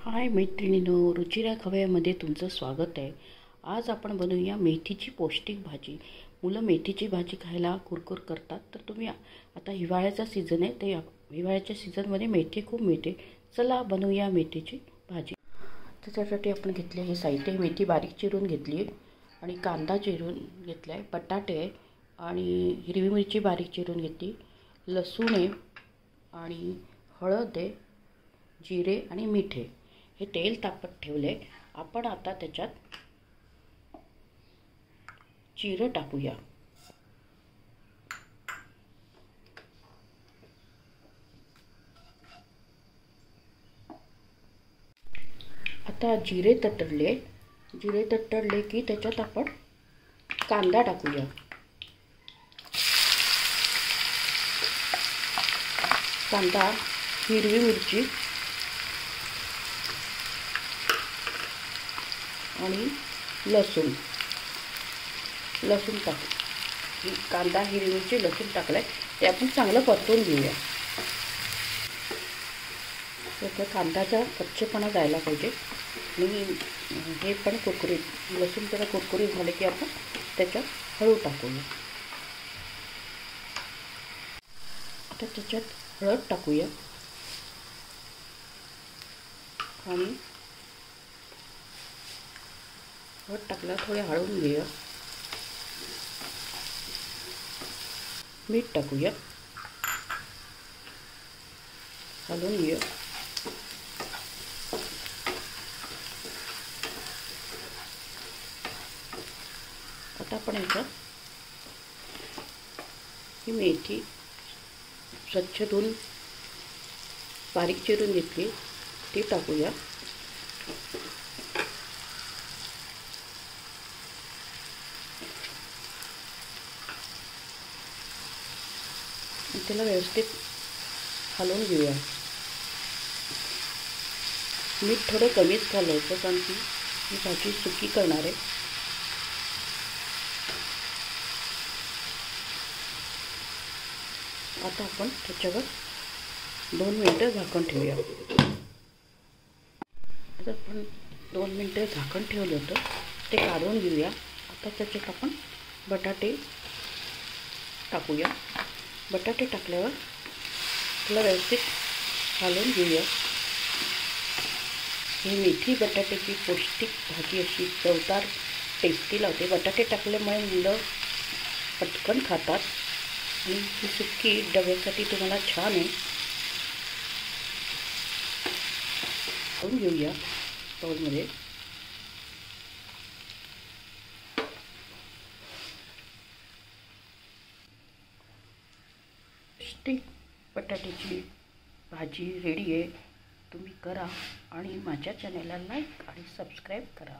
हाय मैत्रिणींनो, रुचिरा खव्यामध्ये तुमचं स्वागत आहे। आज आपण बनवूया मेथीची पौष्टिक भाजी। मुलं मेथीची भाजी खायला कुरकुर करतात, तर तुम्ही आता हिवाळ्याचा सीझन आहे, ते हिवाळ्याच्या सीझनमध्ये मेथी खूप मिळते। चला बनवूया मेथीची भाजी। त्याच्यासाठी आपण घेतले हे साहित्य, मेथी बारीक चिरून घेतली आणि कांदा चिरून घेतला आहे, बटाटे आहे आणि हिरवी मिरची बारीक चिरून घेतली, लसूण आहे आणि हळद आहे, जिरे आणि मीठ आहे। हे तेल तापत ठेवले। आपण आता त्याच्यात जिरं टाकूया। आता जिरे तडतडले की त्याच्यात आपण कांदा टाकूया। कांदा, हिरवी मिरची आणि लसूण टाकू। कांदा, हिरवी मिरची, लसूण टाकलाय, ते आपण चांगलं परतून घेऊया। त्याचा कांद्याचा कच्चेपणा जायला पाहिजे आणि हे पण कुरकुरीत, लसूण जरा कुरकुरीत झाले की आपण त्याच्यात हळद टाकूया। आता त्याच्यात हळद टाकूया आणि हळद टाकला, थोडे हळवून घेऊया। मीठ टाकूया, हलवून घेऊया। आता आपण याच्यात ही मेथी स्वच्छ धुवून बारीक चिरून घेतली, ती टाकूया। त्याला व्यवस्थित हलवून घेऊया। मीठ थोडं कमीच घालायचं, कारण की ही भाजी सुकी करणार आहे। आता आपण त्याच्यावर 2 मिनिटं झाकण ठेवूया। आता आपण 2 मिनिटं झाकण ठेवलं होतं, ते काढून घेऊया। आता त्याच्यात आपण बटाटे टाकूया। बटाटे टाकल्यावर त्याला व्यवस्थित हलवून घेऊया। ही मेथी बटाट्याची पौष्टिक भाजी अशी चवदार टेस्टी लागते। बटाटे टाकल्यामुळे मुलं पटकन खातात आणि ही सुक्की डब्यासाठी तुम्हाला छान आहे। करून घेऊया बाउलमध्ये। पौष्टिक बटाट्याची भाजी रेडी आहे। तुम्ही करा आणि माझ्या चॅनलला लाईक आणि सबस्क्राईब करा।